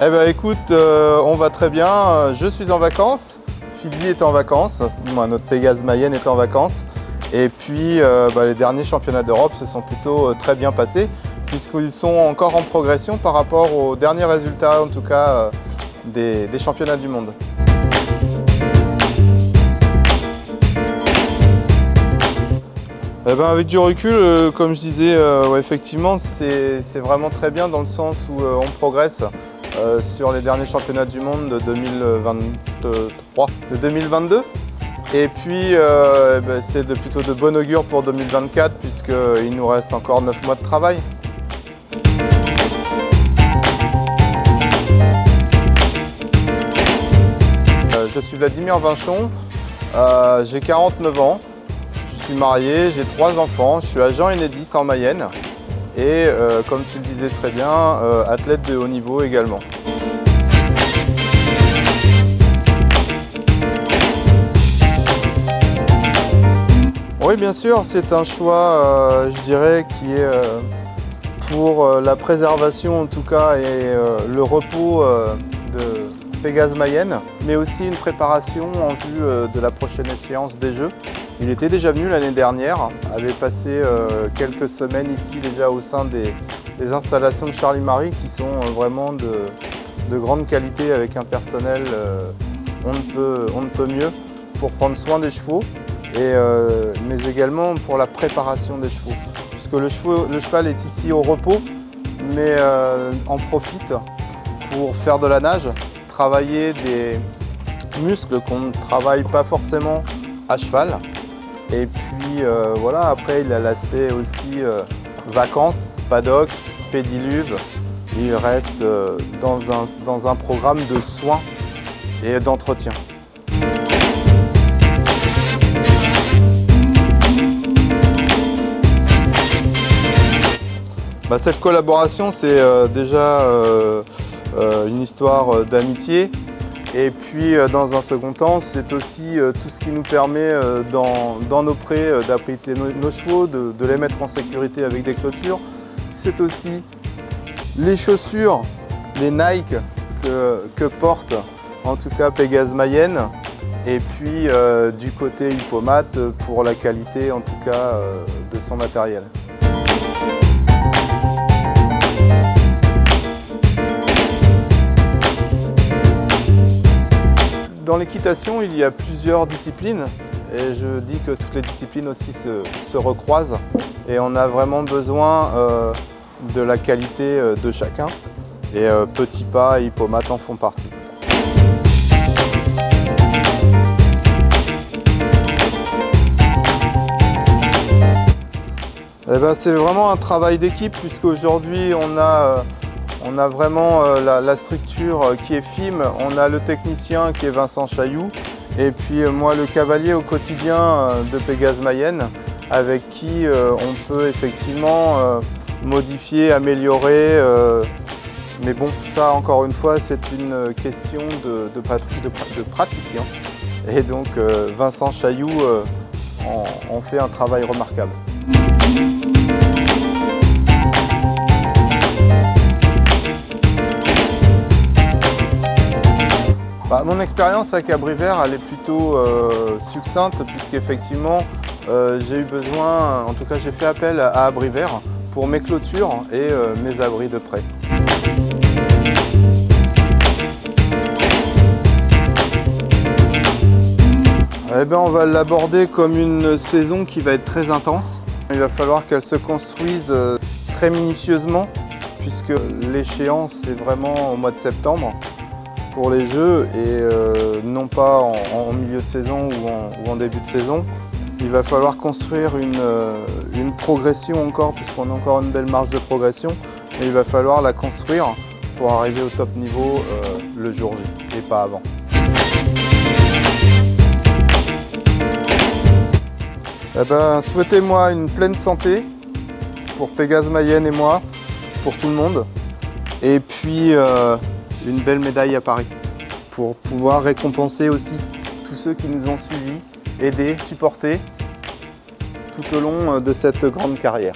Eh ben écoute, on va très bien. Je suis en vacances, Fidji est en vacances, notre Pégase Mayenne est en vacances. Et puis les derniers championnats d'Europe se sont plutôt très bien passés, puisqu'ils sont encore en progression par rapport aux derniers résultats, en tout cas des championnats du monde. Eh ben, avec du recul, comme je disais, effectivement, c'est vraiment très bien dans le sens où on progresse sur les derniers championnats du monde de 2022. Et puis, c'est plutôt de bon augure pour 2024, puisqu'il nous reste encore 9 mois de travail. Je suis Vladimir Vinchon, j'ai 49 ans. Je suis marié, j'ai 3 enfants, je suis agent Enedis en Mayenne et comme tu le disais très bien, athlète de haut niveau également. Oui, bien sûr, c'est un choix, je dirais, qui est pour la préservation en tout cas et le repos de Pégase Mayenne, mais aussi une préparation en vue de la prochaine échéance des Jeux. Il était déjà venu l'année dernière, avait passé quelques semaines ici déjà au sein des installations de Charlie Marie qui sont vraiment de grande qualité avec un personnel on ne peut mieux pour prendre soin des chevaux, mais également pour la préparation des chevaux. Puisque le cheval est ici au repos, mais en profite pour faire de la nage, travailler des muscles qu'on ne travaille pas forcément à cheval. Et puis voilà, après il a l'aspect aussi vacances, paddock, pédiluve. Il reste dans un programme de soins et d'entretien. Cette collaboration, c'est déjà une histoire d'amitié. Et puis dans un second temps, c'est aussi tout ce qui nous permet dans nos prés d'abriter nos chevaux, de les mettre en sécurité avec des clôtures. C'est aussi les chaussures, les Nike que porte en tout cas Pégase Mayenne. Et puis du côté hippomate pour la qualité en tout cas de son matériel. Dans l'équitation, il y a plusieurs disciplines et je dis que toutes les disciplines aussi se recroisent et on a vraiment besoin de la qualité de chacun et Petit Pas et hippomate en font partie. C'est vraiment un travail d'équipe puisqu'aujourd'hui on a vraiment la structure qui est FIM, on a le technicien qui est Vincent Chailloux et puis moi le cavalier au quotidien de Pégase Mayenne avec qui on peut effectivement modifier, améliorer, mais bon ça encore une fois c'est une question de praticien et donc Vincent Chailloux en fait un travail remarquable. Mon expérience avec Abrivert, elle est plutôt succincte puisqu'effectivement j'ai eu besoin, en tout cas j'ai fait appel à Abrivert pour mes clôtures et mes abris de près. On va l'aborder comme une saison qui va être très intense. Il va falloir qu'elle se construise très minutieusement puisque l'échéance est vraiment au mois de septembre pour les Jeux et non pas en milieu de saison ou en début de saison. Il va falloir construire une progression encore puisqu'on a encore une belle marge de progression et il va falloir la construire pour arriver au top niveau le jour J et pas avant. Souhaitez-moi une pleine santé pour Pégase Mayenne et moi, pour tout le monde. Et puis une belle médaille à Paris pour pouvoir récompenser aussi tous ceux qui nous ont suivis, aidés, supportés tout au long de cette grande carrière.